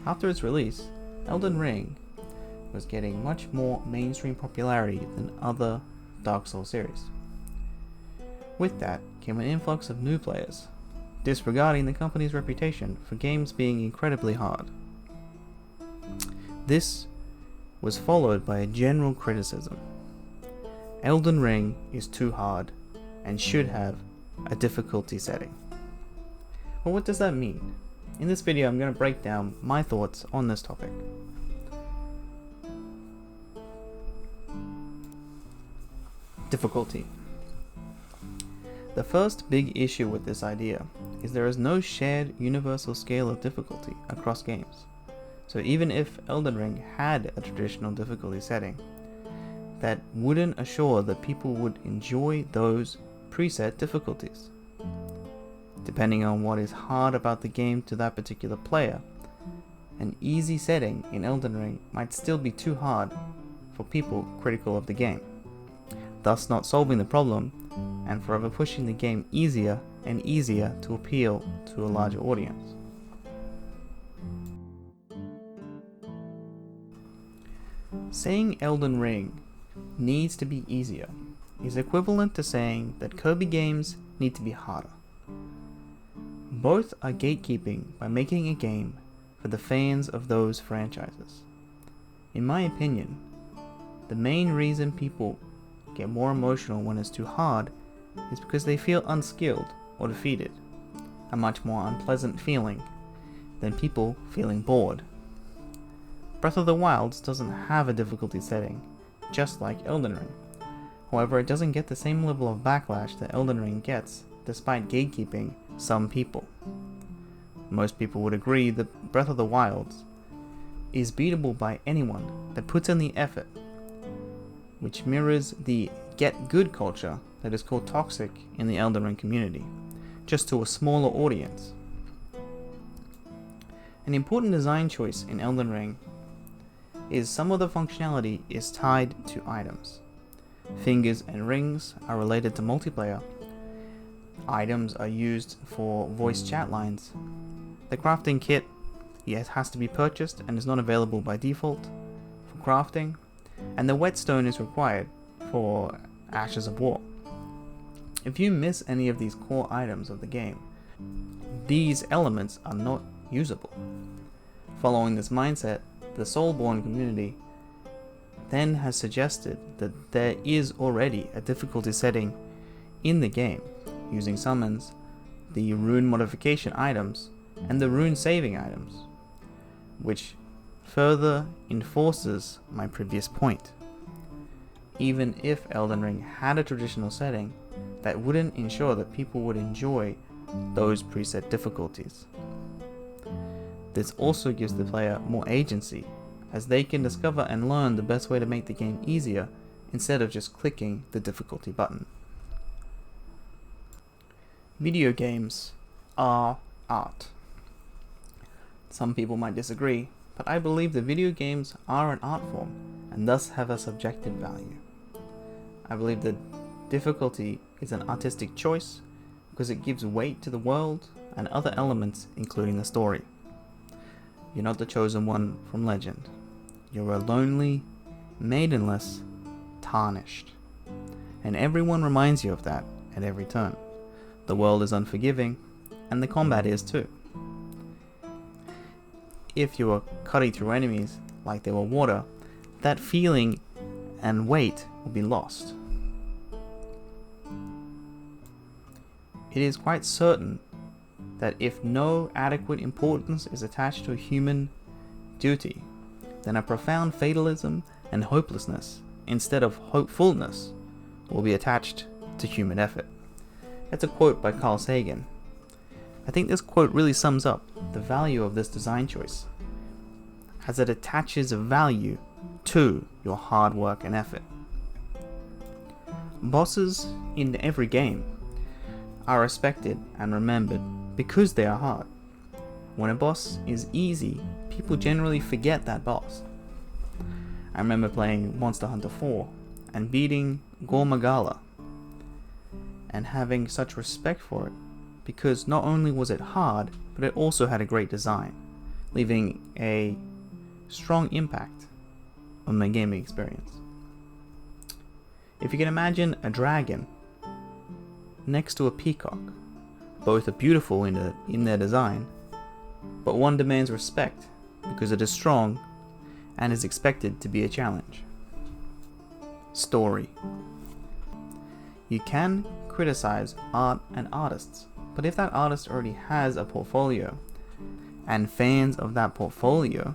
After its release, Elden Ring was getting much more mainstream popularity than other Dark Souls series. With that came an influx of new players, disregarding the company's reputation for games being incredibly hard. This was followed by a general criticism. Elden Ring is too hard and should have a difficulty setting. Well, what does that mean? In this video, I'm going to break down my thoughts on this topic. Difficulty. The first big issue with this idea is there is no shared universal scale of difficulty across games. So even if Elden Ring had a traditional difficulty setting, that wouldn't assure that people would enjoy those preset difficulties. Depending on what is hard about the game to that particular player, an easy setting in Elden Ring might still be too hard for people critical of the game, thus not solving the problem and forever pushing the game easier and easier to appeal to a larger audience. Saying Elden Ring needs to be easier is equivalent to saying that Kirby games need to be harder. Both are gatekeeping by making a game for the fans of those franchises. In my opinion, the main reason people get more emotional when it's too hard is because they feel unskilled or defeated, a much more unpleasant feeling than people feeling bored. Breath of the Wild doesn't have a difficulty setting, just like Elden Ring. However, it doesn't get the same level of backlash that Elden Ring gets, despite gatekeeping some people. Most people would agree that Breath of the Wild is beatable by anyone that puts in the effort, which mirrors the get good culture that is called toxic in the Elden Ring community, just to a smaller audience. An important design choice in Elden Ring is some of the functionality is tied to items. Fingers and rings are related to multiplayer. Items are used for voice chat lines. The crafting kit has to be purchased and is not available by default for crafting, and the whetstone is required for Ashes of War. If you miss any of these core items of the game, these elements are not usable. Following this mindset, the Soulborn community then has suggested that there is already a difficulty setting in the game using summons, the rune modification items, and the rune saving items, which further enforces my previous point. Even if Elden Ring had a traditional setting, that wouldn't ensure that people would enjoy those preset difficulties. This also gives the player more agency, as they can discover and learn the best way to make the game easier instead of just clicking the difficulty button. Video games are art. Some people might disagree, but I believe that video games are an art form and thus have a subjective value. I believe that difficulty is an artistic choice because it gives weight to the world and other elements, including the story. You're not the chosen one from legend. You're a lonely, maidenless, tarnished. And everyone reminds you of that at every turn. The world is unforgiving, and the combat is too. If you are cutting through enemies like they were water, that feeling and weight will be lost. It is quite certain that if no adequate importance is attached to a human duty, then a profound fatalism and hopelessness, instead of hopefulness, will be attached to human effort. That's a quote by Carl Sagan. I think this quote really sums up the value of this design choice, as it attaches a value to your hard work and effort. Bosses in every game are respected and remembered because they are hard. When a boss is easy, people generally forget that boss. I remember playing Monster Hunter 4 and beating Gormagala and having such respect for it because not only was it hard, but it also had a great design. leaving a strong impact on my gaming experience. If you can imagine a dragon next to a peacock, both are beautiful in their design, but one demands respect because it is strong and is expected to be a challenge. Story. You can criticize art and artists, but if that artist already has a portfolio and fans of that portfolio,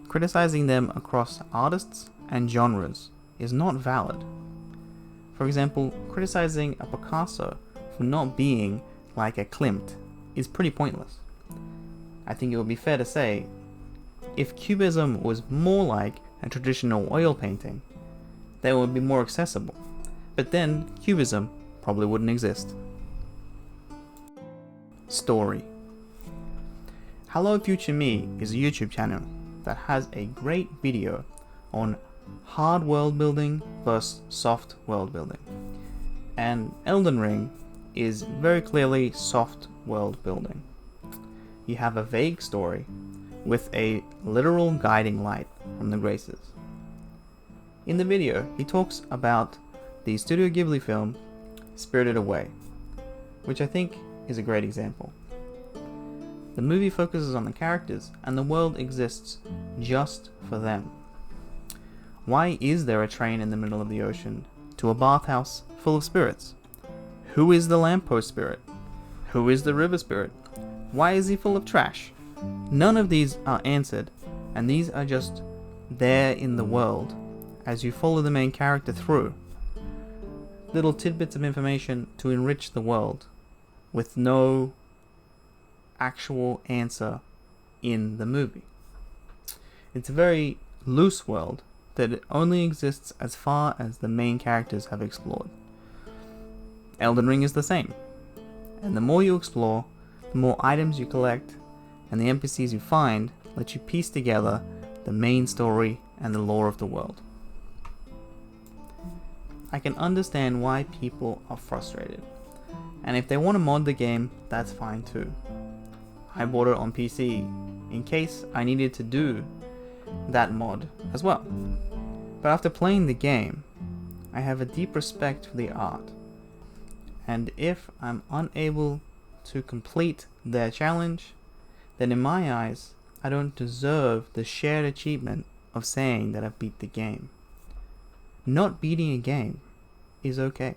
criticizing them across artists and genres is not valid. For example, criticizing a Picasso for not being like a Klimt is pretty pointless. I think it would be fair to say, if Cubism was more like a traditional oil painting, then it would be more accessible. But then, Cubism probably wouldn't exist. Story. Hello Future Me is a YouTube channel that has a great video on hard world building versus soft world building. And Elden Ring is very clearly soft world building. You have a vague story with a literal guiding light from the Graces. In the video, he talks about the Studio Ghibli film Spirited Away, which I think is a great example. The movie focuses on the characters and the world exists just for them. Why is there a train in the middle of the ocean to a bathhouse full of spirits? Who is the lamppost spirit? Who is the river spirit? Why is he full of trash? None of these are answered, and these are just there in the world as you follow the main character through. Little tidbits of information to enrich the world with no actual answer in the movie. It's a very loose world that it only exists as far as the main characters have explored. Elden Ring is the same, and the more you explore, the more items you collect, and the NPCs you find let you piece together the main story and the lore of the world. I can understand why people are frustrated, and if they want to mod the game, that's fine too. I bought it on PC in case I needed to do that mod as well. But after playing the game, I have a deep respect for the art, and if I'm unable to complete their challenge, then in my eyes, I don't deserve the shared achievement of saying that I beat the game. Not beating a game is okay.